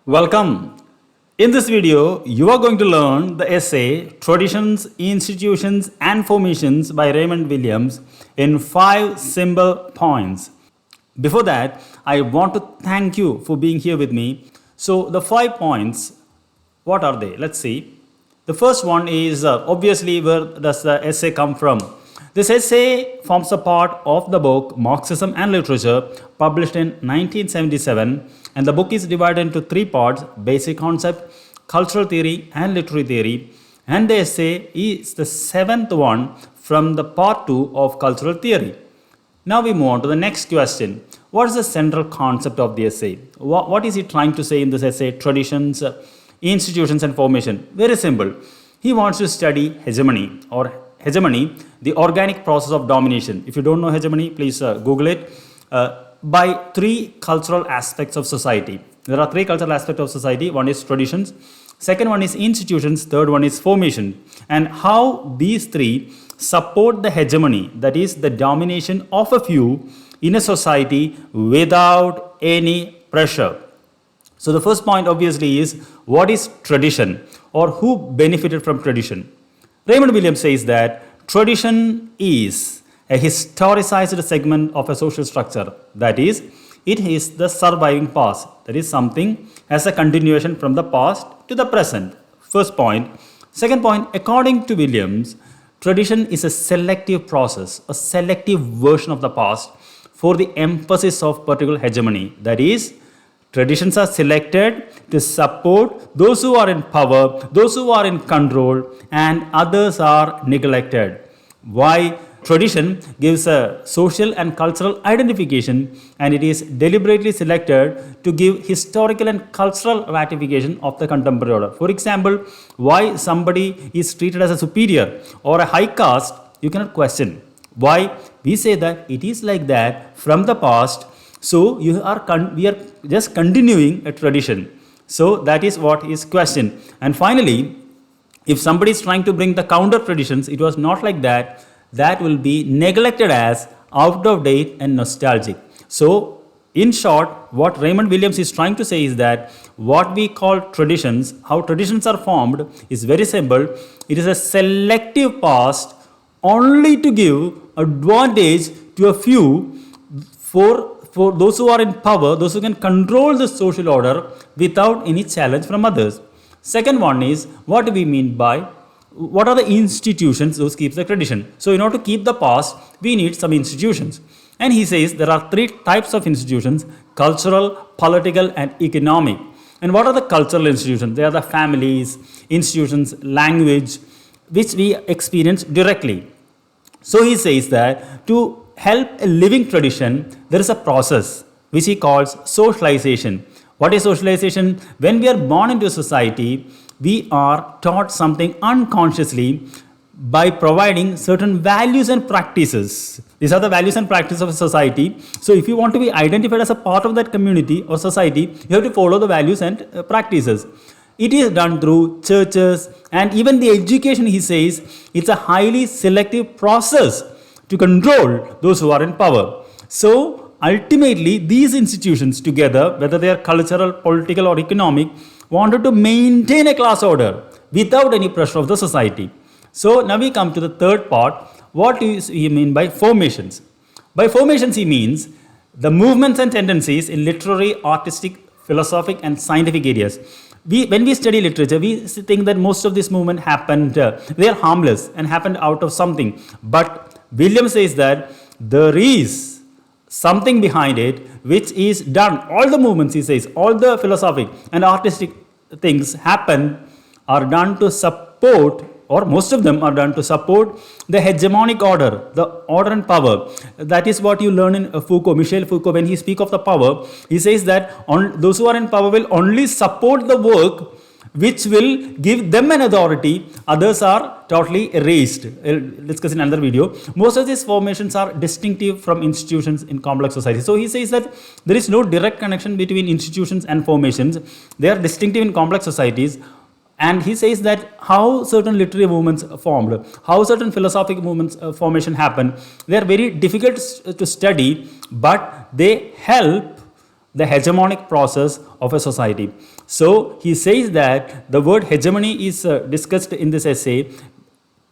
Welcome. In this video, you are going to learn the essay Traditions, Institutions and Formations by Raymond Williams in 5 simple points. Before that, I want to thank you for being here with me. So, the 5 points, what are they? Let's see. The first one is obviously where does the essay come from? This essay forms a part of the book Marxism and Literature, published in 1977, and the book is divided into 3 parts: basic concept, cultural theory, and literary theory. And the essay is the 7th one from the part 2 of cultural theory. Now we move on to the next question. What is the central concept of the essay? What is he trying to say in this essay? Traditions, institutions, and formation. Very simple. He wants to study hegemony, the organic process of domination. If you don't know hegemony, please Google it. By 3 cultural aspects of society. There are 3 cultural aspects of society. One is traditions, second one is institutions, third one is formation. And how these 3 support the hegemony, that is the domination of a few in a society without any pressure. So the first point obviously is, what is tradition, or who benefited from tradition? Raymond Williams says that tradition is a historicized segment of a social structure. That is, it is the surviving past. That is, something as a continuation from the past to the present. First point. Second point, according to Williams, tradition is a selective process, a selective version of the past for the emphasis of particular hegemony. That is, traditions are selected to support those who are in power, those who are in control, and others are neglected. Why? Tradition gives a social and cultural identification, and it is deliberately selected to give historical and cultural ratification of the contemporary order. For example, why somebody is treated as a superior or a high caste, you cannot question. Why? We say that it is like that from the past, so we are just continuing a tradition. So that is what is questioned. And finally, if somebody is trying to bring the counter traditions, it was not like that. That will be neglected as out of date and nostalgic. So, in short, what Raymond Williams is trying to say is that what we call traditions, how traditions are formed, is very simple. It is a selective past only to give advantage to a few for those who are in power, those who can control the social order without any challenge from others. Second one is, what do we mean by, what are the institutions those keeps the tradition? So in order to keep the past, we need some institutions. And he says there are 3 types of institutions: cultural, political, and economic. And what are the cultural institutions? They are the families, institutions, language, which we experience directly. So he says that to help a living tradition, there is a process which he calls socialization. What is socialization? When we are born into society, we are taught something unconsciously by providing certain values and practices. These are the values and practices of a society. So if you want to be identified as a part of that community or society, you have to follow the values and practices. It is done through churches, and even the education, he says, it's a highly selective process to control those who are in power. So ultimately, these institutions together, whether they are cultural, political, or economic, wanted to maintain a class order without any pressure of the society. So now we come to the third part. What does he mean by formations? By formations, he means the movements and tendencies in literary, artistic, philosophic, and scientific areas. When we study literature, we think that most of this movement happened, they are harmless and happened out of something. But William says that there is something behind it which is done. All the movements, he says, all the philosophic and artistic things are done to support, or most of them are done to support the hegemonic order, the order and power. That is what you learn in Michel Foucault. When he speaks of the power, he says that those who are in power will only support the work which will give them an authority. Others are totally erased. I'll discuss in another video. Most of these formations are distinctive from institutions in complex society. So he says that there is no direct connection between institutions and formations. They are distinctive in complex societies. And he says that how certain literary movements formed, how certain philosophic movements formation happened, they are very difficult to study, but they help the hegemonic process of a society. So he says that the word hegemony is discussed in this essay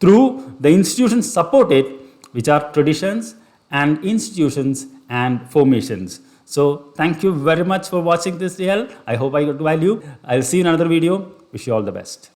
through the institutions supported, which are traditions and institutions and formations. So thank you very much for watching this TL. I hope I got value. I'll see you in another video. Wish you all the best.